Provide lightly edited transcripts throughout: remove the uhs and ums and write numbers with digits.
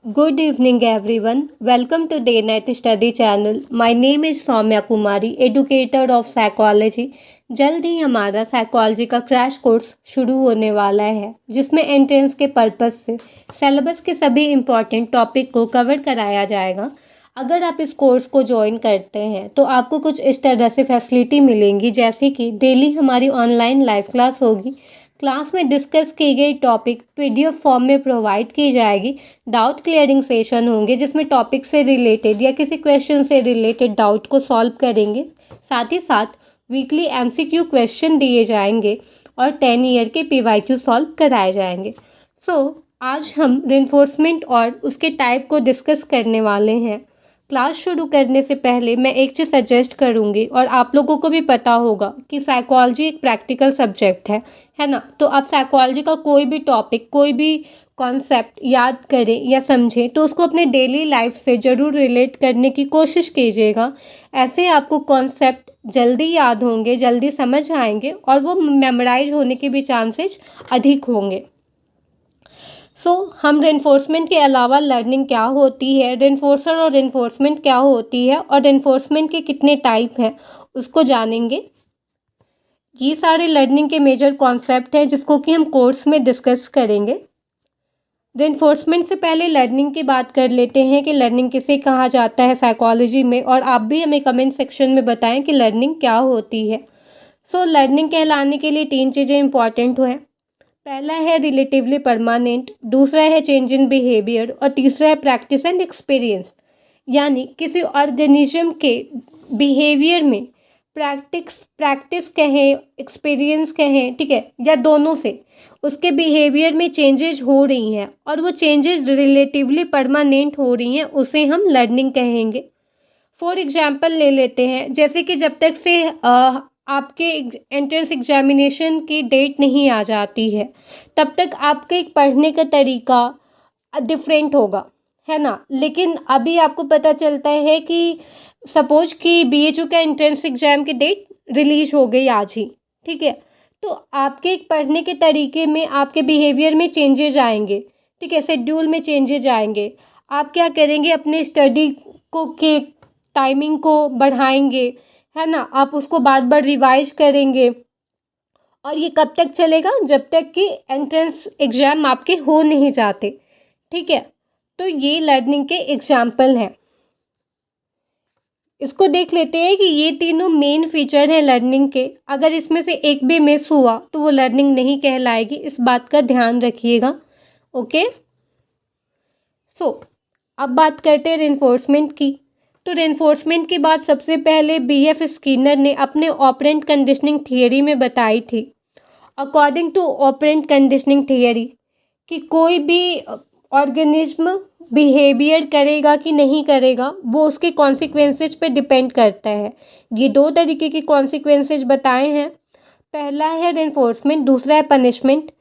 Good evening, everyone. Welcome to Day Night Study channel. My name is Saumya Kumari, educator of psychology. जल्द ही हमारा psychology का crash course शुरू होने वाला है, जिसमें एंट्रेंस के पर्पस से सिलेबस के सभी इम्पॉर्टेंट टॉपिक को कवर कराया जाएगा। अगर आप इस कोर्स को ज्वाइन करते हैं तो आपको कुछ इस तरह से फैसिलिटी मिलेंगी, जैसे कि डेली हमारी ऑनलाइन लाइव क्लास होगी। क्लास में डिस्कस की गई टॉपिक पीडीएफ फॉर्म में प्रोवाइड की जाएगी। डाउट क्लियरिंग सेशन होंगे, जिसमें टॉपिक से रिलेटेड या किसी क्वेश्चन से रिलेटेड डाउट को सॉल्व करेंगे। साथ ही साथ वीकली एमसीक्यू क्वेश्चन दिए जाएंगे और 10 ईयर के पीवाईक्यू सॉल्व कराए जाएंगे। आज हम रेनफोर्समेंट और उसके टाइप को डिस्कस करने वाले हैं। क्लास शुरू करने से पहले मैं एक चीज़ सजेस्ट करूँगी, और आप लोगों को भी पता होगा कि साइकोलॉजी एक प्रैक्टिकल सब्जेक्ट है ना। तो आप साइकोलॉजी का कोई भी टॉपिक, कोई भी कॉन्सेप्ट याद करें या समझें तो उसको अपने डेली लाइफ से ज़रूर रिलेट करने की कोशिश कीजिएगा। ऐसे आपको कॉन्सेप्ट जल्दी याद होंगे, जल्दी समझ आएंगे और वो मेमोराइज होने के भी चांसेस अधिक होंगे। हम रेनफोर्समेंट के अलावा लर्निंग क्या होती है, रेनफोर्सर और रेनफोर्समेंट क्या होती है और रेनफोर्समेंट के कितने टाइप हैं, उसको जानेंगे। ये सारे लर्निंग के मेजर कॉन्सेप्ट हैं जिसको कि हम कोर्स में डिस्कस करेंगे। रेनफोर्समेंट से पहले लर्निंग की बात कर लेते हैं कि लर्निंग किसे कहा जाता है साइकोलॉजी में, और आप भी हमें कमेंट सेक्शन में बताएं कि लर्निंग क्या होती है। लर्निंग कहलाने के लिए 3 चीज़ें इंपॉर्टेंट हैं। पहला है रिलेटिवली परमानेंट, दूसरा है चेंज इन बिहेवियर और तीसरा है प्रैक्टिस एंड एक्सपीरियंस। यानी किसी ऑर्गेनिज्म के बिहेवियर में प्रैक्टिस कहें, एक्सपीरियंस कहें, ठीक है, या दोनों से उसके बिहेवियर में चेंजेस हो रही हैं और वो चेंजेस रिलेटिवली परमानेंट हो रही हैं, उसे हम लर्निंग कहेंगे। फॉर एग्जाम्पल ले लेते हैं, जैसे कि जब तक से आपके एंट्रेंस एग्जामिनेशन की डेट नहीं आ जाती है तब तक आपके पढ़ने का तरीका डिफरेंट होगा, है ना। लेकिन अभी आपको पता चलता है कि सपोज कि बीएचयू का एंट्रेंस एग्जाम की डेट रिलीज हो गई आज ही, ठीक है। तो आपके पढ़ने के तरीके में, आपके बिहेवियर में चेंजेज आएंगे, ठीक है, शेड्यूल में चेंजेज आएंगे। आप क्या करेंगे, अपने स्टडी को के टाइमिंग को बढ़ाएंगे, है ना। आप उसको बार बार रिवाइज करेंगे और ये कब तक चलेगा, जब तक कि एंट्रेंस एग्जाम आपके हो नहीं जाते, ठीक है। तो ये लर्निंग के एग्जाम्पल हैं। इसको देख लेते हैं कि ये तीनों मेन फीचर हैं लर्निंग के। अगर इसमें से एक भी मिस हुआ तो वो लर्निंग नहीं कहलाएगी, इस बात का ध्यान रखिएगा। ओके, अब बात करते हैं रेनफोर्समेंट की। तो रेनफोर्समेंट की बात सबसे पहले बीएफ स्किनर ने अपने ऑपरेंट कंडीशनिंग थियरी में बताई थी। According to operant conditioning theory कि कोई भी ऑर्गेनिज्म बिहेवियर करेगा कि नहीं करेगा वो उसके कॉन्सिक्वेंसेज पे डिपेंड करता है। ये 2 तरीके के कॉन्सिक्वेंसेज बताए हैं। पहला है रेनफोर्समेंट, दूसरा है पनिशमेंट।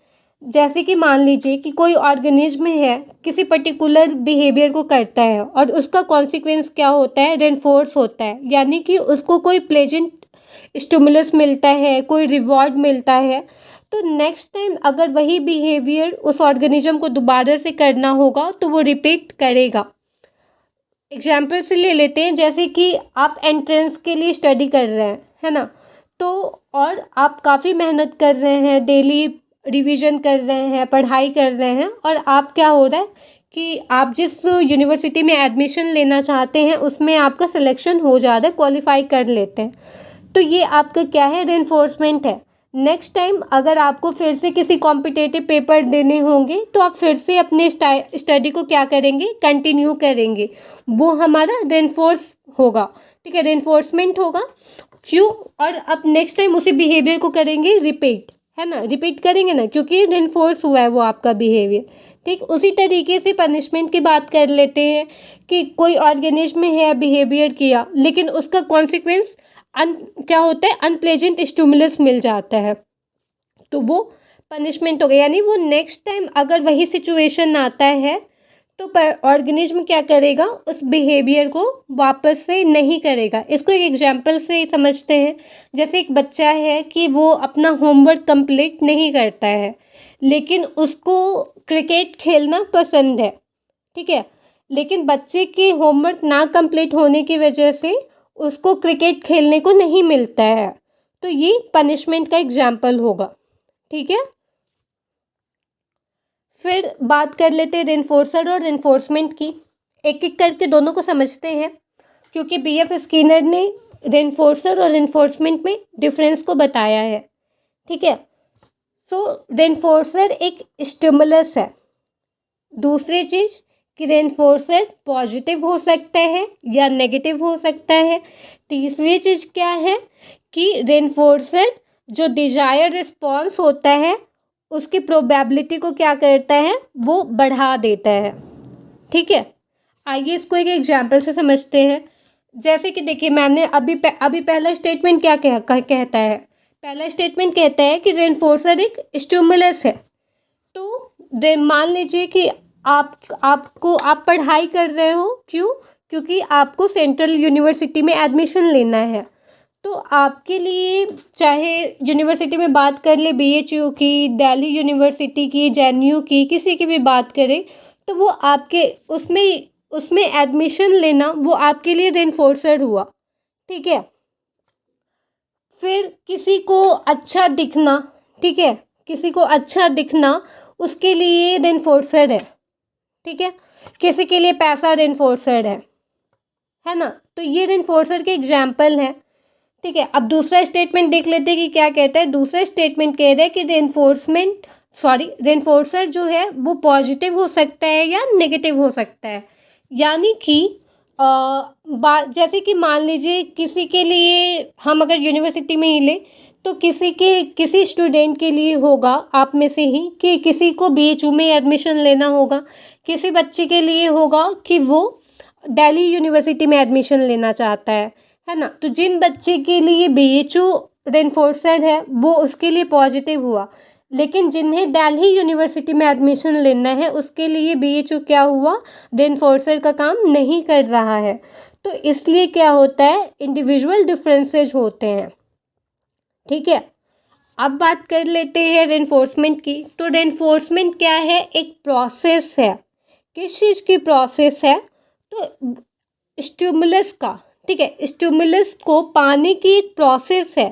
जैसे कि मान लीजिए कि कोई ऑर्गेनिज्म है, किसी पर्टिकुलर बिहेवियर को करता है और उसका कॉन्सिक्वेंस क्या होता है, रेनफोर्स होता है। यानी कि उसको कोई प्लेजेंट स्टिमुलस मिलता है, कोई रिवॉर्ड मिलता है, तो नेक्स्ट टाइम अगर वही बिहेवियर उस ऑर्गेनिज्म को दोबारा से करना होगा तो वो रिपीट करेगा। एग्जाम्पल से ले लेते हैं, जैसे कि आप एंट्रेंस के लिए स्टडी कर रहे हैं, है ना। तो और आप काफ़ी मेहनत कर रहे हैं, डेली रिवीजन कर रहे हैं, पढ़ाई कर रहे हैं, और आप क्या हो रहा है कि आप जिस यूनिवर्सिटी में एडमिशन लेना चाहते हैं उसमें आपका सिलेक्शन हो जाता है, क्वालिफाई कर लेते हैं। तो ये आपका क्या है, रेनफोर्समेंट है। नेक्स्ट टाइम अगर आपको फिर से किसी कॉम्पिटेटिव पेपर देने होंगे तो आप फिर से अपने स्टडी को क्या करेंगे, कंटिन्यू करेंगे। वो हमारा रेनफोर्स होगा, ठीक है, रेनफोर्समेंट होगा। क्यों, और अब नेक्स्ट टाइम उसी बिहेवियर को करेंगे रिपीट, है ना, रिपीट करेंगे ना, क्योंकि रेनफोर्स हुआ है वो आपका बिहेवियर, ठीक। उसी तरीके से पनिशमेंट की बात कर लेते हैं कि कोई ऑर्गेनिज्म है, बिहेवियर किया, लेकिन उसका कॉन्सिक्वेंस क्या होता है, अनप्लेजेंट स्टिमुलस मिल जाता है, तो वो पनिशमेंट हो गया। यानी वो नेक्स्ट टाइम अगर वही सिचुएशन आता है तो ऑर्गेनिज्म क्या करेगा, उस बिहेवियर को वापस से नहीं करेगा। इसको एक एग्जांपल से समझते हैं। जैसे एक बच्चा है कि वो अपना होमवर्क कंप्लीट नहीं करता है, लेकिन उसको क्रिकेट खेलना पसंद है, ठीक है। लेकिन बच्चे की होमवर्क ना कंप्लीट होने की वजह से उसको क्रिकेट खेलने को नहीं मिलता है, तो ये पनिशमेंट का एग्जाम्पल होगा। ठीक है। फिर बात कर लेते हैं रेनफोर्सर और रेनफोर्समेंट की। एक एक करके दोनों को समझते हैं, क्योंकि बीएफ स्किनर ने रेनफोर्सर और रेनफोर्समेंट में डिफरेंस को बताया है। ठीक है। सो रेनफोर्सर एक स्टिमुलस है। दूसरी चीज़ कि रेनफोर्सर पॉजिटिव हो सकता है या नेगेटिव हो सकता है। तीसरी चीज़ क्या है कि रेनफोर्सर जो डिजायर रिस्पॉन्स होता है उसकी प्रोबेबिलिटी को क्या करता है, वो बढ़ा देता है। ठीक है। आइए इसको एक एग्जाम्पल से समझते हैं। जैसे कि देखिए, मैंने अभी पहला स्टेटमेंट क्या कहता है। पहला स्टेटमेंट कहता है कि रेनफोर्सर एक स्टिमुलस है। तो मान लीजिए कि आप पढ़ाई कर रहे हो, क्यों? क्योंकि आपको सेंट्रल यूनिवर्सिटी में एडमिशन लेना है। तो आपके लिए, चाहे यूनिवर्सिटी में बात कर ले, बीएचयू की, दिल्ली यूनिवर्सिटी की, जेएनयू की, किसी की भी बात करें, तो वो आपके उसमें एडमिशन लेना वो आपके लिए रेनफोर्सर हुआ। ठीक है। फिर किसी को अच्छा दिखना, ठीक है, किसी को अच्छा दिखना उसके लिए रेनफोर्सर है। ठीक है। किसी के लिए पैसा रेनफोर्सर है ना। तो ये रेनफोर्सर के एग्जाम्पल हैं। ठीक है। अब दूसरा स्टेटमेंट देख लेते हैं कि क्या कहता है। दूसरा स्टेटमेंट कह रहा है कि रेनफोर्सर जो है वो पॉजिटिव हो सकता है या नेगेटिव हो सकता है। यानी कि जैसे कि मान लीजिए किसी के लिए, हम अगर यूनिवर्सिटी में ही लें, तो किसी स्टूडेंट के लिए होगा आप में से ही कि किसी को बीएचयू में एडमिशन लेना होगा, किसी बच्चे के लिए होगा कि वो दिल्ली यूनिवर्सिटी में एडमिशन लेना चाहता है ना। तो जिन बच्चे के लिए बीएचयू रेनफोर्सर है वो उसके लिए पॉजिटिव हुआ, लेकिन जिन्हें दिल्ली यूनिवर्सिटी में एडमिशन लेना है उसके लिए बीएचयू क्या हुआ, रेनफोर्सर का काम नहीं कर रहा है। तो इसलिए क्या होता है, इंडिविजुअल डिफरेंसेस होते हैं। ठीक है। अब बात कर लेते हैं रेनफोर्समेंट की। तो रेनफोर्समेंट क्या है, एक प्रोसेस है। किस चीज़ की प्रोसेस है, तो स्टिमुलस का। ठीक है। स्टिमुलस को पाने की एक प्रोसेस है।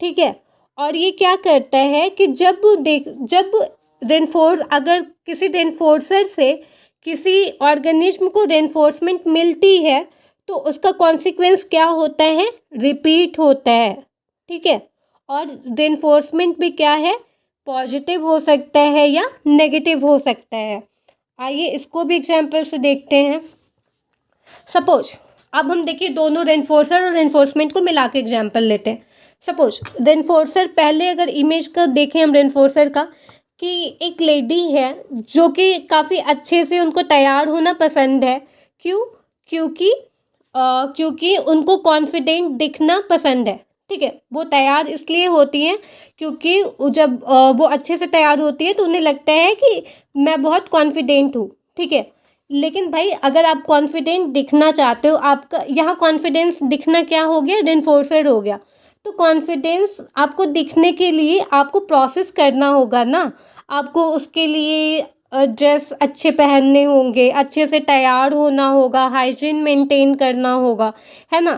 ठीक है। और ये क्या करता है कि जब अगर किसी रेनफोर्सर से किसी ऑर्गेनिज्म को रेनफोर्समेंट मिलती है तो उसका कॉन्सिक्वेंस क्या होता है, रिपीट होता है। ठीक है। और रेनफोर्समेंट भी क्या है, पॉजिटिव हो सकता है या नेगेटिव हो सकता है। आइए इसको भी एग्जाम्पल से देखते हैं। सपोज अब हम देखिए दोनों रेनफोर्सर और रेनफोर्समेंट को मिला के एग्जाम्पल लेते हैं। सपोज रेनफोर्सर, पहले अगर इमेज का देखें हम रेनफोर्सर का, कि एक लेडी है जो कि काफ़ी अच्छे से उनको तैयार होना पसंद है। क्यों? क्योंकि उनको कॉन्फिडेंट दिखना पसंद है। ठीक है। वो तैयार इसलिए होती हैं क्योंकि जब वो अच्छे से तैयार होती है तो उन्हें लगता है कि मैं बहुत कॉन्फिडेंट हूँ। ठीक है। लेकिन भाई अगर आप कॉन्फिडेंट दिखना चाहते हो, आपका यहाँ कॉन्फिडेंस दिखना क्या हो गया, रेनफोर्सर हो गया। तो कॉन्फिडेंस आपको दिखने के लिए आपको प्रोसेस करना होगा ना। आपको उसके लिए ड्रेस अच्छे पहनने होंगे, अच्छे से तैयार होना होगा, हाइजीन मेंटेन करना होगा, है ना।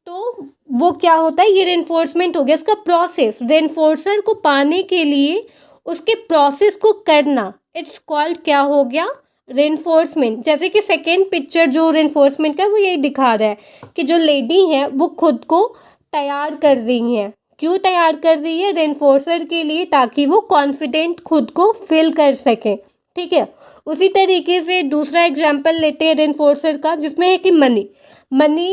तो वो क्या होता है, ये रेनफोर्समेंट हो गया। इसका प्रोसेस, रेनफोर्सर को पाने के लिए उसके प्रोसेस को करना, इट्स कॉल्ड क्या हो गया, रेनफोर्समेंट। जैसे कि सेकेंड पिक्चर जो रेनफोर्समेंट का वो यही दिखा रहा है कि जो लेडी है वो खुद को तैयार कर रही हैं। क्यों तैयार कर रही है, रेनफोर्सर के लिए, ताकि वो कॉन्फिडेंट खुद को फील कर सके। ठीक है। उसी तरीके से दूसरा एग्जाम्पल लेते हैं रेनफोर्सर का, जिसमें है कि मनी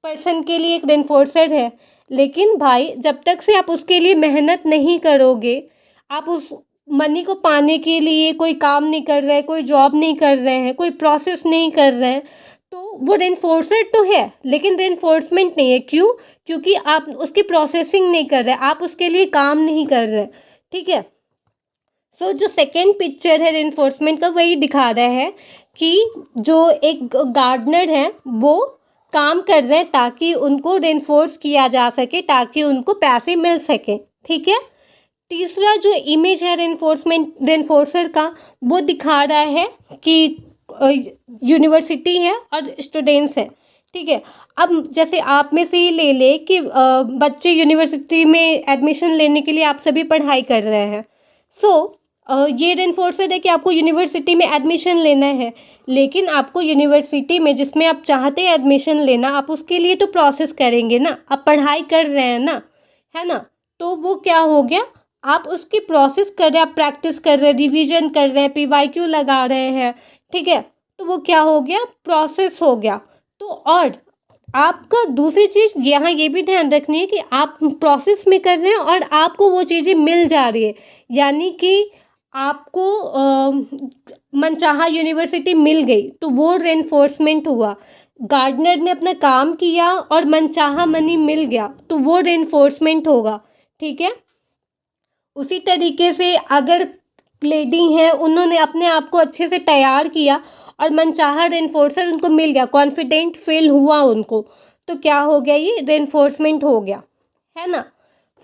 पर्सन के लिए एक रेनफोर्सर है। लेकिन भाई जब तक से आप उसके लिए मेहनत नहीं करोगे, आप उस मनी को पाने के लिए कोई काम नहीं कर रहे हैं, कोई जॉब नहीं कर रहे हैं, कोई प्रोसेस नहीं कर रहे हैं, तो वो रेनफोर्सर तो है लेकिन रेनफोर्समेंट नहीं है। क्यों? क्योंकि आप उसकी प्रोसेसिंग नहीं कर रहे, आप उसके लिए काम नहीं कर रहे। ठीक है। सो जो सेकेंड पिक्चर है रेनफोर्समेंट का वही दिखा रहा है कि जो एक गार्डनर है वो काम कर रहे हैं ताकि उनको रेनफोर्स किया जा सके, ताकि उनको पैसे मिल सके। ठीक है। तीसरा जो इमेज है रेनफोर्सर का, वो दिखा रहा है कि यूनिवर्सिटी है और स्टूडेंट्स हैं, ठीक है। अब जैसे आप में से ही ले ले कि बच्चे यूनिवर्सिटी में एडमिशन लेने के लिए आप सभी पढ़ाई कर रहे हैं। सो ये रेनफोर्सर है कि आपको यूनिवर्सिटी में एडमिशन लेना है, लेकिन आपको यूनिवर्सिटी में जिसमें आप चाहते हैं एडमिशन लेना, आप उसके लिए तो प्रोसेस करेंगे ना, आप पढ़ाई कर रहे हैं ना, है ना। तो वो क्या हो गया, आप उसकी प्रोसेस कर रहे हैं, आप प्रैक्टिस कर रहे हैं, रिवीजन कर रहे हैं, PYQ लगा रहे हैं, ठीक है। तो वो क्या हो गया, प्रोसेस हो गया। तो और आपका दूसरी चीज़ यहाँ ये भी ध्यान रखनी है कि आप प्रोसेस में कर रहे हैं और आपको वो चीज़ें मिल जा रही है, यानी कि आपको मनचाहा यूनिवर्सिटी मिल गई, तो वो रेनफोर्समेंट हुआ। गार्डनर ने अपना काम किया और मनचाहा मनी मिल गया, तो वो रेनफोर्समेंट होगा, ठीक है। उसी तरीके से अगर लेडी हैं, उन्होंने अपने आप को अच्छे से तैयार किया और मनचाहा रेनफोर्सर उनको मिल गया, कॉन्फिडेंट फील हुआ उनको, तो क्या हो गया, ये रेनफोर्समेंट हो गया, है ना।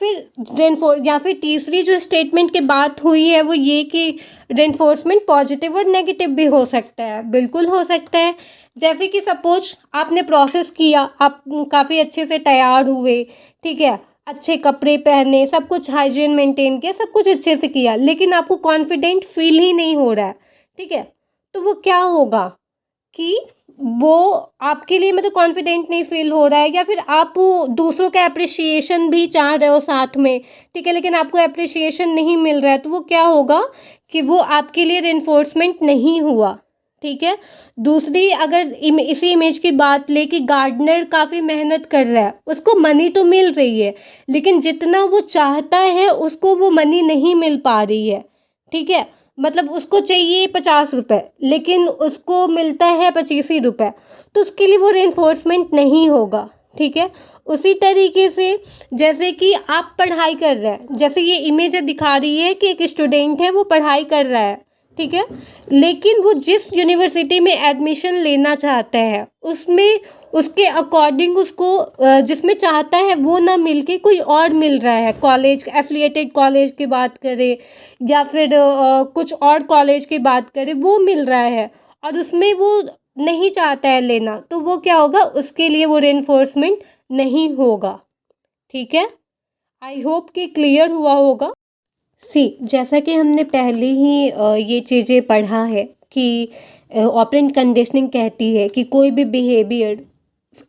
फिर या फिर तीसरी जो स्टेटमेंट की बात हुई है वो ये कि रेनफोर्समेंट पॉजिटिव और नेगेटिव भी हो सकता है, बिल्कुल हो सकता है। जैसे कि सपोज आपने प्रोसेस किया, आप काफ़ी अच्छे से तैयार हुए, ठीक है, अच्छे कपड़े पहने, सब कुछ हाइजीन मेंटेन किया, सब कुछ अच्छे से किया, लेकिन आपको कॉन्फिडेंट फील ही नहीं हो रहा है, ठीक है। तो वो क्या होगा कि वो आपके लिए मतलब कॉन्फिडेंट नहीं फील हो रहा है, या फिर आप दूसरों का अप्रिसिएशन भी चाह रहे हो साथ में, ठीक है, लेकिन आपको अप्रिसिएशन नहीं मिल रहा है, तो वो क्या होगा कि वो आपके लिए रेनफोर्समेंट नहीं हुआ, ठीक है। दूसरी अगर इसी इमेज की बात ले कि गार्डनर काफ़ी मेहनत कर रहा है, उसको मनी तो मिल रही है, लेकिन जितना वो चाहता है उसको वो मनी नहीं मिल पा रही है, ठीक है। मतलब उसको चाहिए 50 रुपये, लेकिन उसको मिलता है 25 रुपये, तो उसके लिए वो रेनफोर्समेंट नहीं होगा, ठीक है। उसी तरीके से जैसे कि आप पढ़ाई कर रहे हैं, जैसे ये इमेज दिखा रही है कि एक स्टूडेंट है, वो पढ़ाई कर रहा है, ठीक है, लेकिन वो जिस यूनिवर्सिटी में एडमिशन लेना चाहता है उसमें उसके अकॉर्डिंग उसको जिसमें चाहता है वो ना मिलके कोई और मिल रहा है, कॉलेज एफिलिएटेड कॉलेज की बात करें या फिर कुछ और कॉलेज की बात करें, वो मिल रहा है और उसमें वो नहीं चाहता है लेना, तो वो क्या होगा, उसके लिए वो रेनफोर्समेंट नहीं होगा, ठीक है। आई होप कि क्लियर हुआ होगा। जैसा कि हमने पहले ही ये चीज़ें पढ़ा है कि ऑपरेंट कंडीशनिंग कहती है कि कोई भी बिहेवियर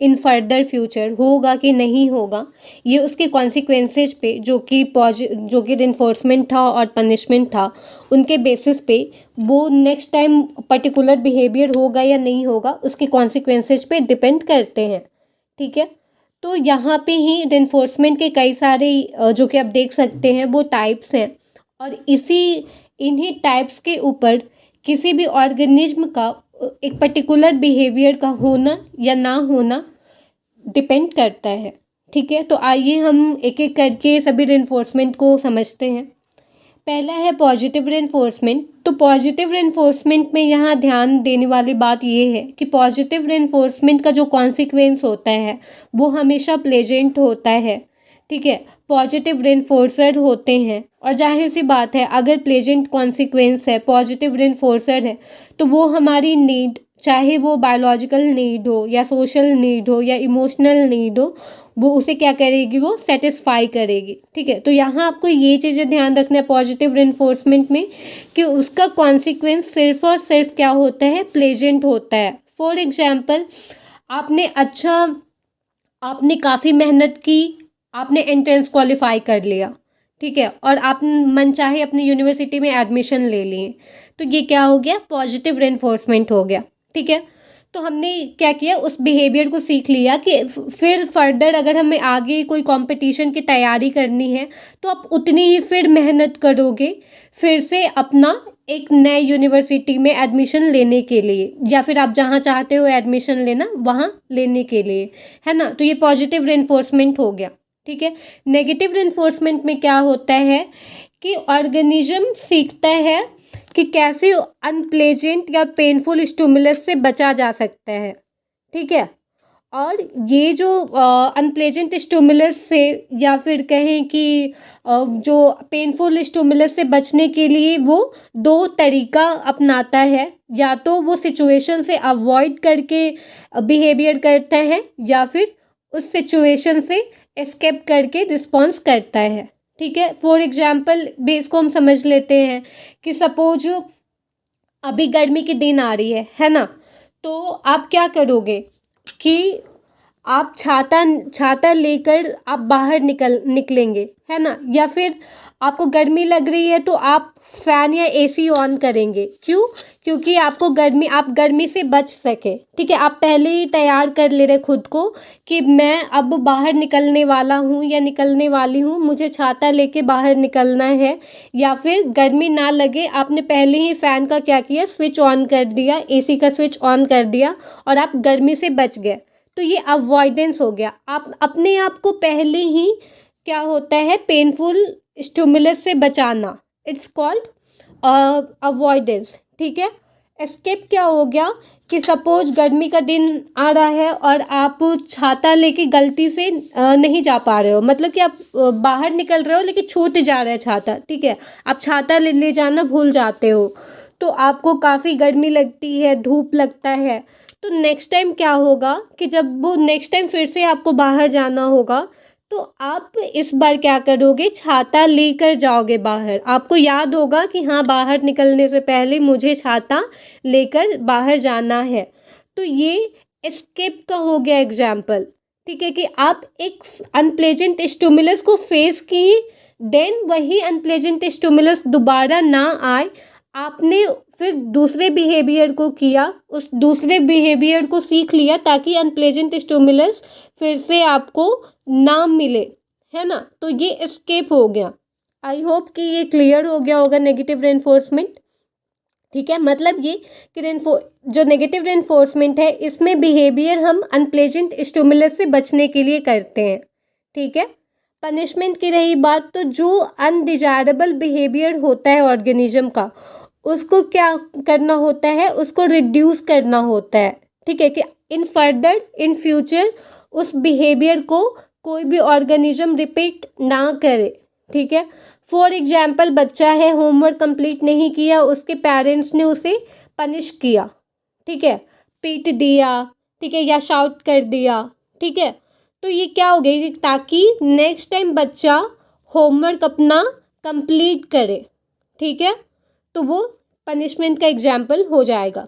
इन फर्दर फ्यूचर होगा कि नहीं होगा, ये उसके कॉन्सिक्वेंसेज पे जो कि रेनफोर्समेंट था और पनिशमेंट था, उनके बेसिस पे वो नेक्स्ट टाइम पर्टिकुलर बिहेवियर होगा या नहीं होगा, उसके कॉन्सिक्वेंसेज पे डिपेंड करते हैं, ठीक है। तो यहाँ पे ही रेनफोर्समेंट के कई सारे जो कि आप देख सकते हैं वो टाइप्स हैं, और इन्हीं टाइप्स के ऊपर किसी भी ऑर्गेनिज्म का एक पर्टिकुलर बिहेवियर का होना या ना होना डिपेंड करता है, ठीक है। तो आइए हम एक एक करके सभी रेनफोर्समेंट को समझते हैं। पहला है पॉजिटिव रेनफोर्समेंट। तो पॉजिटिव रेनफोर्समेंट में यहाँ ध्यान देने वाली बात ये है कि पॉजिटिव रेनफोर्समेंट का जो कॉन्सिक्वेंस होता है वो हमेशा प्लेजेंट होता है, ठीक है। पॉजिटिव रेनफोर्सर होते हैं, और जाहिर सी बात है अगर प्लेजेंट कॉन्सिक्वेंस है, पॉजिटिव रेनफोर्सर है, तो वो हमारी नीड, चाहे वो बायोलॉजिकल नीड हो या सोशल नीड हो या इमोशनल नीड हो, वो उसे क्या करेगी, वो सेटिस्फाई करेगी, ठीक है। तो यहाँ आपको ये चीज़ें ध्यान रखना है पॉजिटिव रेनफोर्समेंट में कि उसका कॉन्सिक्वेंस सिर्फ और सिर्फ क्या होता है, प्लेजेंट होता है। फॉर एग्जाम्पल, आपने काफ़ी मेहनत की, आपने एंट्रेंस क्वालिफाई कर लिया, ठीक है, और आप मन चाहे अपनी यूनिवर्सिटी में एडमिशन ले लिए, तो ये क्या हो गया, पॉजिटिव रेनफोर्समेंट हो गया, ठीक है। तो हमने क्या किया, उस बिहेवियर को सीख लिया कि फिर फर्दर अगर हमें आगे कोई कंपटीशन की तैयारी करनी है तो आप उतनी ही फिर मेहनत करोगे फिर से अपना एक नए यूनिवर्सिटी में एडमिशन लेने के लिए, या फिर आप जहाँ चाहते हो एडमिशन लेना वहाँ लेने के लिए, है ना। तो ये पॉजिटिव रेनफोर्समेंट हो गया, ठीक है। नेगेटिव रेनफोर्समेंट में क्या होता है कि ऑर्गेनिज्म सीखता है कि कैसे अनप्लेजेंट या पेनफुल स्टिमुलस से बचा जा सकता है, ठीक है। और ये जो अनप्लेजेंट स्टिमुलस से या फिर कहें कि जो पेनफुल स्टिमुलस से बचने के लिए वो दो तरीका अपनाता है, या तो वो सिचुएशन से अवॉइड करके बिहेवियर करता है या फिर उस सिचुएशन से एस्केप करके रिस्पॉन्स करता है। ठीक है, फॉर एग्जाम्पल बेस को हम समझ लेते हैं कि सपोज अभी गर्मी के दिन आ रही है ना, तो आप क्या करोगे कि आप छाता छाता लेकर आप बाहर निकलेंगे, है ना, या फिर आपको गर्मी लग रही है तो आप फैन या एसी ऑन करेंगे। क्यों? क्योंकि आप गर्मी से बच सके। ठीक है, आप पहले ही तैयार कर ले रहे खुद को कि मैं अब बाहर निकलने वाला हूँ या निकलने वाली हूँ, मुझे छाता लेके बाहर निकलना है, या फिर गर्मी ना लगे आपने पहले ही फ़ैन का क्या किया, स्विच ऑन कर दिया, एसी का स्विच ऑन कर दिया और आप गर्मी से बच गए। तो ये अवॉइडेंस हो गया। आप अपने आप को पहले ही क्या होता है, पेनफुल स्टिमुलस से बचाना, इट्स कॉल्ड अवॉइडेंस। ठीक है, एस्केप क्या हो गया कि सपोज गर्मी का दिन आ रहा है और आप छाता लेके गलती से नहीं जा पा रहे हो, मतलब कि आप बाहर निकल रहे हो लेकिन छूट जा रहा है छाता। ठीक है, आप छाता ले जाना भूल जाते हो, तो आपको काफ़ी गर्मी लगती है, धूप लगता है। तो नेक्स्ट टाइम क्या होगा कि जब वो नेक्स्ट टाइम फिर से आपको बाहर जाना होगा, तो आप इस बार क्या करोगे, छाता लेकर जाओगे बाहर। आपको याद होगा कि हाँ, बाहर निकलने से पहले मुझे छाता लेकर बाहर जाना है। तो ये एस्केप का हो गया एग्जाम्पल। ठीक है, कि आप एक अनप्लेजेंट स्टिमुलस को फेस किए, देन वही अनप्लेजेंट स्टिमुलस दोबारा ना आए, आपने फिर दूसरे बिहेवियर को किया, उस दूसरे बिहेवियर को सीख लिया ताकि अनप्लेजेंट स्टिमुलस फिर से आपको ना मिले, है ना। तो ये एस्केप हो गया। आई होप कि ये क्लियर हो गया होगा नेगेटिव रेनफोर्समेंट। ठीक है, मतलब ये कि जो नेगेटिव रेनफोर्समेंट है, इसमें बिहेवियर हम अनप्लेजेंट स्टिमुलस से बचने के लिए करते हैं। ठीक है, पनिशमेंट की रही बात, तो जो अनडिजायरेबल बिहेवियर होता है ऑर्गेनिज्म का, उसको क्या करना होता है, उसको रिड्यूस करना होता है। ठीक है, कि इन फ्यूचर उस बिहेवियर को कोई भी ऑर्गेनिज्म रिपीट ना करे। ठीक है, फॉर एग्जाम्पल बच्चा है, होमवर्क कंप्लीट नहीं किया, उसके पेरेंट्स ने उसे पनिश किया। ठीक है, पीट दिया, ठीक है, या शाउट कर दिया। ठीक है, तो ये क्या हो गई, ताकि नेक्स्ट टाइम बच्चा होमवर्क अपना कंप्लीट करे। ठीक है, तो वो पनिशमेंट का एग्जाम्पल हो जाएगा।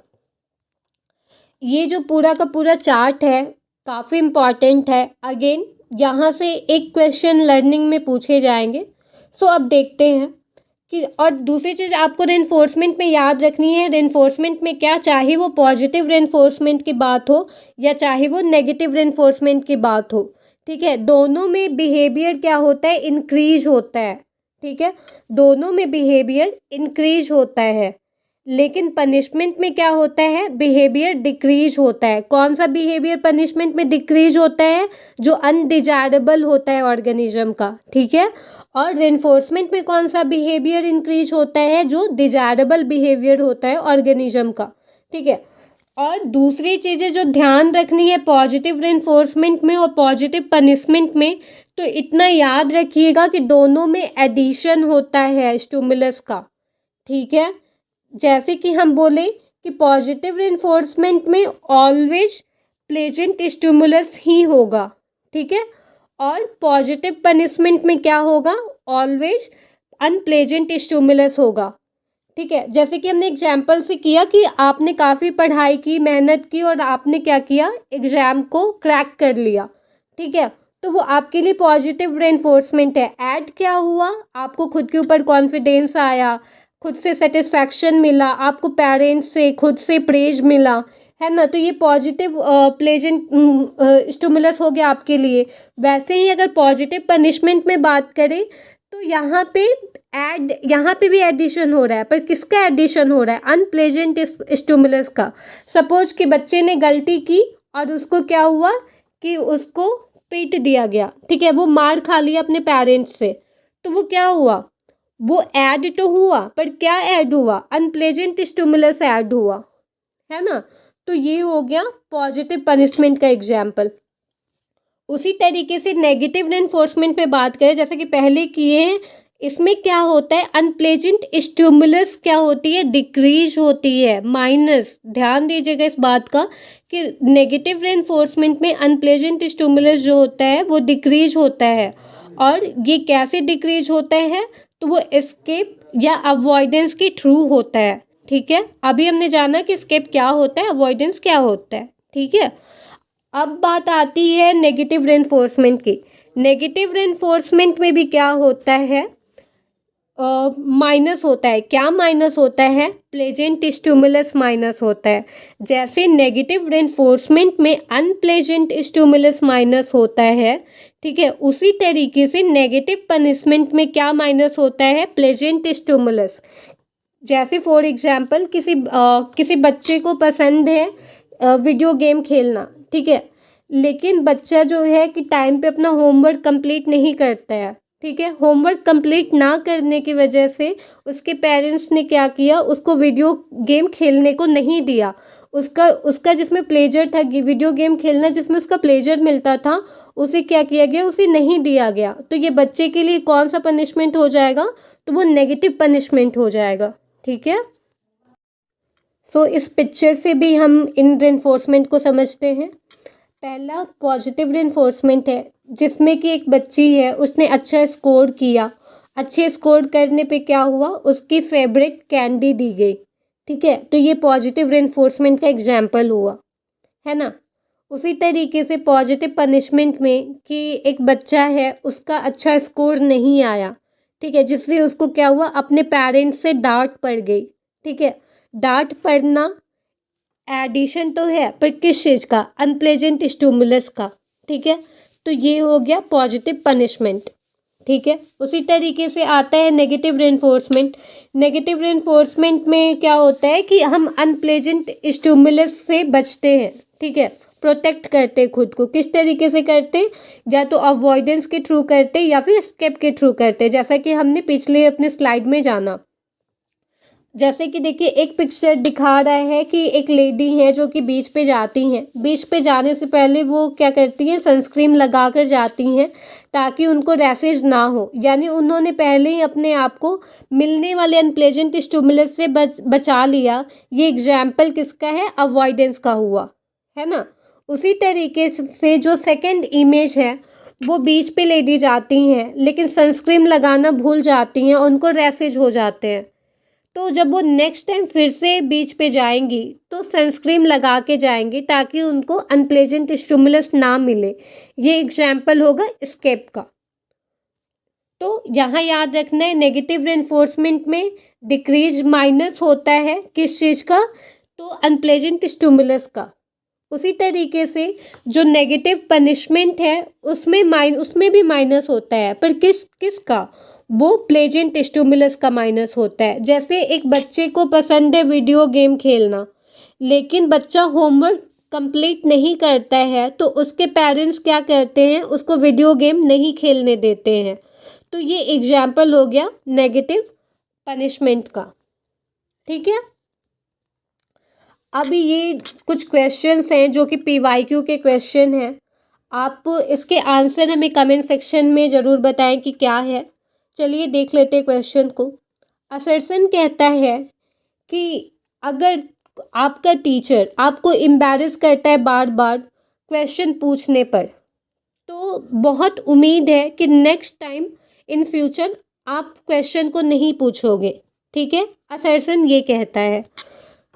ये जो पूरा का पूरा चार्ट है काफ़ी इम्पॉर्टेंट है। अगेन यहाँ से एक क्वेश्चन लर्निंग में पूछे जाएंगे। सो अब देखते हैं कि, और दूसरी चीज़ आपको रेनफोर्समेंट में याद रखनी है, रेनफोर्समेंट में क्या, चाहे वो पॉजिटिव रेनफोर्समेंट की बात हो या चाहे वो नेगेटिव रेनफोर्समेंट की बात हो। ठीक है, दोनों में बिहेवियर क्या होता है, इंक्रीज होता है। ठीक है, दोनों में बिहेवियर इंक्रीज होता है, लेकिन पनिशमेंट में क्या होता है, बिहेवियर डिक्रीज होता है। कौन सा बिहेवियर पनिशमेंट में डिक्रीज होता है, जो अनडिजायरेबल होता है ऑर्गेनिज्म का। ठीक है, और रेनफोर्समेंट में कौन सा बिहेवियर इंक्रीज होता है, जो डिजायरेबल बिहेवियर होता है ऑर्गेनिज्म का। ठीक है, और दूसरी चीज़ें जो ध्यान रखनी है पॉजिटिव रेनफोर्समेंट में और पॉजिटिव पनिशमेंट में, तो इतना याद रखिएगा कि दोनों में एडिशन होता है स्टिमुलस का। ठीक है, जैसे कि हम बोले कि पॉजिटिव रेनफोर्समेंट में ऑलवेज प्लेजेंट स्टिमुलस ही होगा। ठीक है, और पॉजिटिव पनिशमेंट में क्या होगा, ऑलवेज अनप्लेजेंट स्टिमुलस होगा। ठीक है, जैसे कि हमने एग्जाम्पल से किया कि आपने काफ़ी पढ़ाई की, मेहनत की और आपने क्या किया, एग्ज़ाम को क्रैक कर लिया। ठीक है, तो वो आपके लिए पॉजिटिव रेनफोर्समेंट है। ऐड क्या हुआ, आपको खुद के ऊपर कॉन्फिडेंस आया, खुद से सेटिस्फैक्शन मिला, आपको पेरेंट्स से, खुद से प्रेज मिला, है ना। तो ये पॉजिटिव प्लेजेंट स्टिमुलस हो गया आपके लिए। वैसे ही अगर पॉजिटिव पनिशमेंट में बात करें, तो यहाँ पे भी एडिशन हो रहा है, पर किसका एडिशन हो रहा है, अनप्लेजेंट स्टिमुलस का। सपोज कि बच्चे ने गलती की और उसको क्या हुआ कि उसको पीट दिया गया। ठीक है, वो मार खा लिया अपने पेरेंट्स से, तो वो क्या हुआ, वो ऐड तो हुआ, पर क्या ऐड हुआ, अनप्लेजेंट स्टिमुलस ऐड हुआ, है ना। तो ये हो गया पॉजिटिव पनिशमेंट का एग्जाम्पल। उसी तरीके से नेगेटिव रेनफोर्समेंट पे बात करें जैसे कि पहले किए हैं, इसमें क्या होता है, अनप्लेजेंट स्टिमुलस क्या होती है, डिक्रीज होती है, माइनस। ध्यान दीजिएगा इस बात का कि नेगेटिव रेनफोर्समेंट में अनप्लेजेंट स्टिमुलस जो होता है वो डिक्रीज होता है। और ये कैसे डिक्रीज होता है, तो वो एस्केप या अवॉइडेंस के थ्रू होता है। ठीक है, अभी हमने जाना कि एस्केप क्या होता है, अवॉइडेंस क्या होता है। ठीक है, अब बात आती है नेगेटिव रेनफोर्समेंट की। नेगेटिव रेनफोर्समेंट में भी क्या होता है, माइनस होता है। क्या माइनस होता है, प्लेजेंट स्टिमुलस माइनस होता है। जैसे नेगेटिव रेनफोर्समेंट में अनप्लेजेंट स्टिमुलस माइनस होता है, ठीक है, उसी तरीके से नेगेटिव पनिशमेंट में क्या माइनस होता है, प्लेजेंट स्टिमुलस। जैसे फॉर एग्जाम्पल किसी बच्चे को पसंद है वीडियो गेम खेलना, ठीक है, लेकिन बच्चा जो है कि टाइम पे अपना होमवर्क कंप्लीट नहीं करता है। ठीक है, होमवर्क कंप्लीट ना करने की वजह से उसके पेरेंट्स ने क्या किया, उसको वीडियो गेम खेलने को नहीं दिया। उसका जिसमें प्लेजर था, वीडियो गेम खेलना जिसमें उसका प्लेजर मिलता था, उसे क्या किया गया, उसे नहीं दिया गया। तो ये बच्चे के लिए कौन सा पनिशमेंट हो जाएगा, तो वो नेगेटिव पनिशमेंट हो जाएगा। ठीक है, सो इस पिक्चर से भी हम इन रेनफोर्समेंट को समझते हैं। पहला पॉजिटिव रेनफोर्समेंट है जिसमें कि एक बच्ची है, उसने अच्छा स्कोर किया। अच्छे स्कोर करने पे क्या हुआ, उसकी फेवरेट कैंडी दी गई। ठीक है, तो ये पॉजिटिव रेनफोर्समेंट का एग्जाम्पल हुआ, है ना। उसी तरीके से पॉजिटिव पनिशमेंट में कि एक बच्चा है, उसका अच्छा स्कोर नहीं आया, ठीक है, जिससे उसको क्या हुआ, अपने पेरेंट्स से डांट पड़ गई। ठीक है, डांट पड़ना एडिशन तो है, पर किस चीज़ का, अनप्लेजेंट स्टिमुलस का। ठीक है, तो ये हो गया पॉजिटिव पनिशमेंट। ठीक है, उसी तरीके से आता है नेगेटिव रेनफोर्समेंट। नेगेटिव रेनफोर्समेंट में क्या होता है कि हम अनप्लेजेंट स्टिमुलस से बचते हैं। ठीक है, प्रोटेक्ट करते खुद को। किस तरीके से करते, या तो अवॉइडेंस के थ्रू करते या फिर एस्केप के थ्रू करते, जैसा कि हमने पिछले अपने स्लाइड में जाना। जैसे कि देखिए, एक पिक्चर दिखा रहा है कि एक लेडी है जो कि बीच पे जाती हैं। बीच पे जाने से पहले वो क्या करती हैं, सनस्क्रीन लगा कर जाती हैं ताकि उनको रैशेज ना हो। यानी उन्होंने पहले ही अपने आप को मिलने वाले अनप्लेजेंट स्टिमुलस से बचा लिया। ये एग्जाम्पल किसका है, अवॉइडेंस का हुआ, है ना। उसी तरीके से जो सेकेंड इमेज है, वो बीच पे लेडी जाती हैं लेकिन सनस्क्रीन लगाना भूल जाती हैं, उनको रैशेज हो जाते हैं। तो जब वो नेक्स्ट टाइम फिर से बीच पे जाएंगी तो सनस्क्रीन लगा के जाएंगी ताकि उनको अनप्लेजेंट स्टिमुलस ना मिले। ये एग्जाम्पल होगा एस्केप का। तो यहाँ याद रखना है, नेगेटिव रेनफोर्समेंट में डिक्रीज माइनस होता है किस चीज़ का, तो अनप्लेजेंट स्टिमुलस का। उसी तरीके से जो नेगेटिव पनिशमेंट है उसमें भी माइनस होता है, पर किसका, वो प्लेजेंट स्टिमुलस का माइनस होता है। जैसे एक बच्चे को पसंद है वीडियो गेम खेलना, लेकिन बच्चा होमवर्क कंप्लीट नहीं करता है, तो उसके पेरेंट्स क्या करते हैं, उसको वीडियो गेम नहीं खेलने देते हैं। तो ये एग्जाम्पल हो गया नेगेटिव पनिशमेंट का। ठीक है, अभी ये कुछ क्वेश्चंस हैं जो कि PYQ के क्वेश्चन हैं। आप इसके आंसर हमें कमेंट सेक्शन में ज़रूर बताएं कि क्या है। चलिए देख लेते हैं क्वेश्चन को। असर्सन कहता है कि अगर आपका टीचर आपको एम्बैरेस करता है बार बार क्वेश्चन पूछने पर, तो बहुत उम्मीद है कि नेक्स्ट टाइम इन फ्यूचर आप क्वेश्चन को नहीं पूछोगे। ठीक है, असर्सन ये कहता है।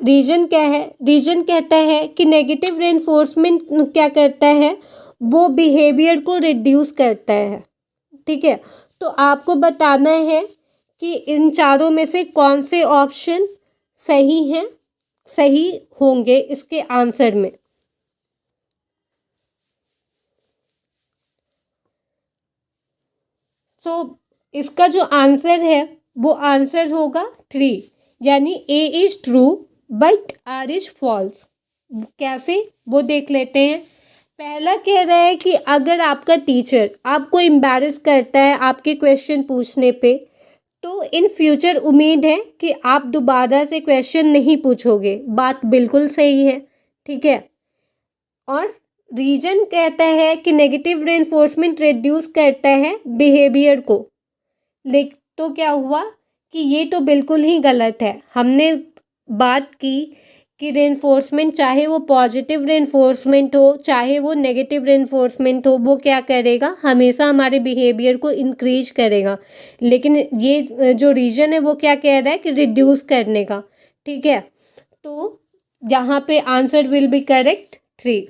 रीजन क्या है, रीजन कहता है कि नेगेटिव रेनफोर्समेंट क्या करता है, वो बिहेवियर को रिड्यूस करता है। ठीक है, तो आपको बताना है कि इन चारों में से कौन से ऑप्शन सही हैं, सही होंगे इसके आंसर में। इसका जो आंसर है वो आंसर होगा 3, यानी A is true but R is false. कैसे, वो देख लेते हैं। पहला कह रहा है कि अगर आपका टीचर आपको एम्बैरेस करता है आपके क्वेश्चन पूछने पे, तो इन फ्यूचर उम्मीद है कि आप दोबारा से क्वेश्चन नहीं पूछोगे। बात बिल्कुल सही है। ठीक है। और रीजन कहता है कि नेगेटिव रेनफोर्समेंट रिड्यूस करता है बिहेवियर को। तो क्या हुआ कि ये तो बिल्कुल ही गलत है। हमने बात की कि रेनफोर्समेंट चाहे वो पॉजिटिव रेनफोर्समेंट हो चाहे वो नेगेटिव रेनफोर्समेंट हो, वो क्या करेगा, हमेशा हमारे बिहेवियर को इंक्रीज करेगा। लेकिन ये जो रीजन है वो क्या कह रहा है कि रिड्यूस करने का। ठीक है, तो यहाँ पे आंसर विल बी करेक्ट 3।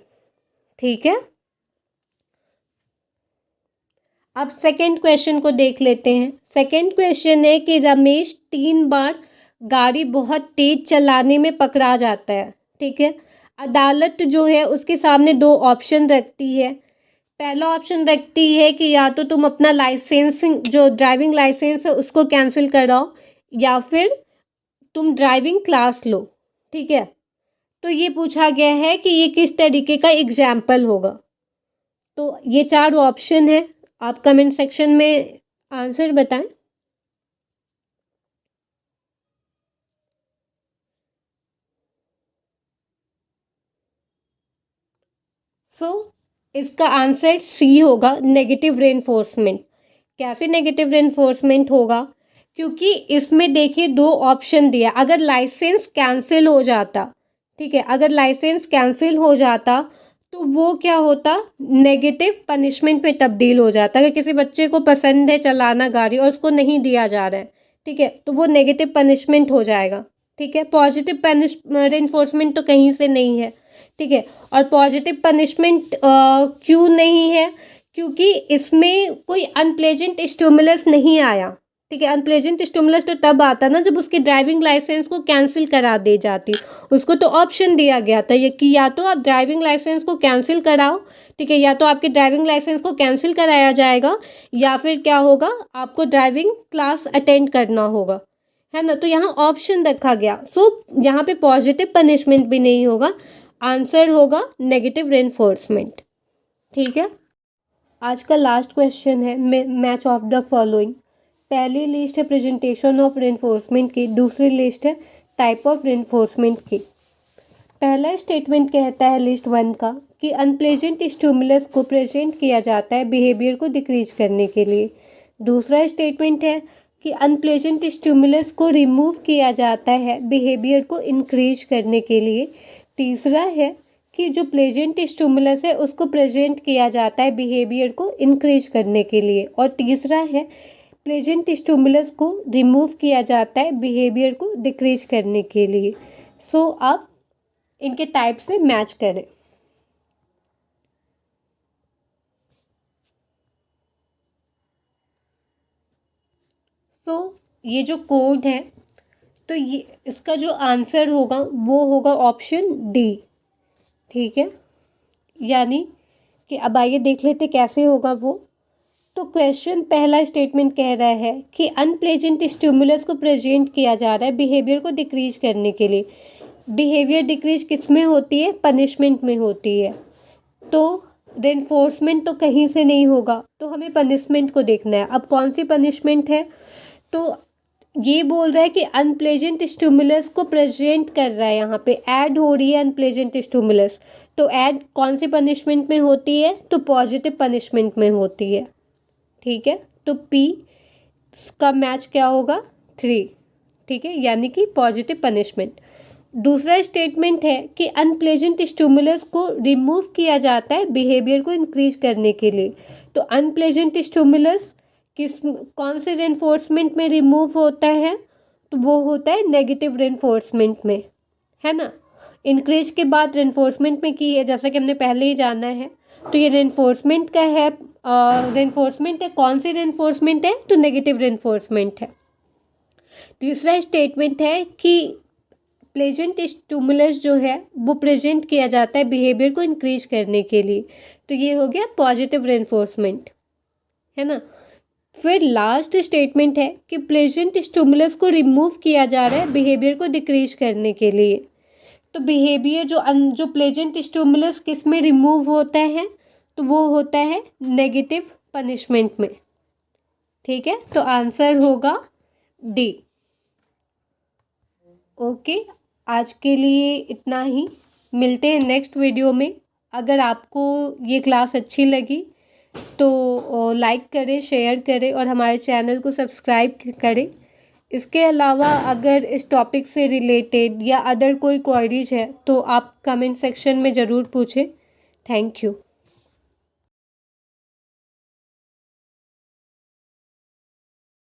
ठीक है, अब सेकंड क्वेश्चन को देख लेते हैं। सेकंड क्वेश्चन है कि रमेश 3 बार गाड़ी बहुत तेज चलाने में पकड़ा जाता है। ठीक है, अदालत जो है उसके सामने 2 ऑप्शन रखती है। पहला ऑप्शन रखती है कि या तो तुम अपना लाइसेंस, जो ड्राइविंग लाइसेंस है उसको कैंसिल कराओ, या फिर तुम ड्राइविंग क्लास लो। ठीक है, तो ये पूछा गया है कि ये किस तरीके का एग्जाम्पल होगा। तो ये 4 ऑप्शन है, आप कमेंट सेक्शन में आंसर बताएं। इसका आंसर सी होगा, नेगेटिव रेनफोर्समेंट। कैसे नेगेटिव रेनफोर्समेंट होगा, क्योंकि इसमें देखिए 2 ऑप्शन दिया। अगर लाइसेंस कैंसिल हो जाता, ठीक है, अगर लाइसेंस कैंसिल हो जाता तो वो क्या होता, नेगेटिव पनिशमेंट में तब्दील हो जाता। अगर किसी बच्चे को पसंद है चलाना गाड़ी और उसको नहीं दिया जा रहा है, ठीक है, तो वो नेगेटिव पनिशमेंट हो जाएगा। ठीक है, पॉजिटिव रेनफोर्समेंट तो कहीं से नहीं है। ठीक है, और पॉजिटिव पनिशमेंट क्यों नहीं है, क्योंकि इसमें कोई अनप्लेजेंट स्टिमुलस नहीं आया। ठीक है, अनप्लेजेंट स्टिमुलस तो तब आता ना जब उसकी ड्राइविंग लाइसेंस को कैंसिल करा दी जाती। उसको तो ऑप्शन दिया गया था ये कि या तो आप ड्राइविंग लाइसेंस को कैंसिल कराओ, ठीक है, या तो आपके ड्राइविंग लाइसेंस को कैंसिल कराया जाएगा, या फिर क्या होगा, आपको ड्राइविंग क्लास अटेंड करना होगा, है ना। तो यहाँ ऑप्शन रखा गया। यहाँ पे पॉजिटिव पनिशमेंट भी नहीं होगा, आंसर होगा नेगेटिव रेनफोर्समेंट। ठीक है, आज का लास्ट क्वेश्चन है मैच ऑफ द फॉलोइंग। पहली लिस्ट है प्रेजेंटेशन ऑफ रेनफोर्समेंट की, दूसरी लिस्ट है टाइप ऑफ रेनफोर्समेंट की। पहला स्टेटमेंट कहता है लिस्ट 1 का कि अनप्लेजेंट स्टिमुलस को प्रेजेंट किया जाता है बिहेवियर को डिक्रीज करने के लिए। दूसरा स्टेटमेंट है कि अनप्लेजेंट स्टिमुलस को रिमूव किया जाता है बिहेवियर को इंक्रीज करने के लिए। तीसरा है कि जो प्लेजेंट स्टिमुलस है उसको प्रेजेंट किया जाता है बिहेवियर को इंक्रीज करने के लिए। और तीसरा है प्लेजेंट स्टिमुलस को रिमूव किया जाता है बिहेवियर को डिक्रीज करने के लिए। आप इनके टाइप से मैच करें। ये जो कोड है, तो ये इसका जो आंसर होगा वो होगा ऑप्शन डी। ठीक है, यानी कि अब आइए देख लेते कैसे होगा वो। तो क्वेश्चन पहला स्टेटमेंट कह रहा है कि अनप्लेजेंट स्टिमुलस को प्रेजेंट किया जा रहा है बिहेवियर को डिक्रीज करने के लिए। बिहेवियर डिक्रीज किस में होती है, पनिशमेंट में होती है। तो रेनफोर्समेंट तो कहीं से नहीं होगा, तो हमें पनिशमेंट को देखना है। अब कौन सी पनिशमेंट है, तो ये बोल रहा है कि अनप्लेजेंट स्टिमुलस को प्रेजेंट कर रहा है, यहाँ पे ऐड हो रही है अनप्लेजेंट स्टिमुलस। तो ऐड कौन सी पनिशमेंट में होती है, तो पॉजिटिव पनिशमेंट में होती है। ठीक है, तो पी का मैच क्या होगा, 3। ठीक है, यानी कि पॉजिटिव पनिशमेंट। दूसरा स्टेटमेंट है कि अनप्लेजेंट स्टिमुलस को रिमूव किया जाता है बिहेवियर को इंक्रीज करने के लिए। तो अनप्लेजेंट स्टिमुलस कौन से रेनफोर्समेंट में रिमूव होता है, तो वो होता है नेगेटिव रेनफोर्समेंट में, है ना। इंक्रीज के बाद रेनफोर्समेंट में की है, जैसा कि हमने पहले ही जाना है। तो ये रेनफोर्समेंट का है, रेनफोर्समेंट है, कौन सी रेनफोर्समेंट है, तो नेगेटिव रेनफोर्समेंट है। तीसरा स्टेटमेंट है कि प्लेजेंट स्टिमुलस जो है वो प्रेजेंट किया जाता है बिहेवियर को इंक्रीज करने के लिए। तो ये हो गया पॉजिटिव रेनफोर्समेंट, है ना। फिर लास्ट स्टेटमेंट है कि प्लेजेंट स्टिमुलस को रिमूव किया जा रहा है बिहेवियर को डिक्रीज करने के लिए। तो बिहेवियर जो प्लेजेंट स्टिमुलस किस में रिमूव होता है, तो वो होता है नेगेटिव पनिशमेंट में। ठीक है, तो आंसर होगा डी। ओके, आज के लिए इतना ही। मिलते हैं नेक्स्ट वीडियो में। अगर आपको ये क्लास अच्छी लगी तो लाइक करें, शेयर करें और हमारे चैनल को सब्सक्राइब करें। इसके अलावा अगर इस टॉपिक से रिलेटेड या अदर कोई क्वेरीज है तो आप कमेंट सेक्शन में ज़रूर पूछें। Thank you.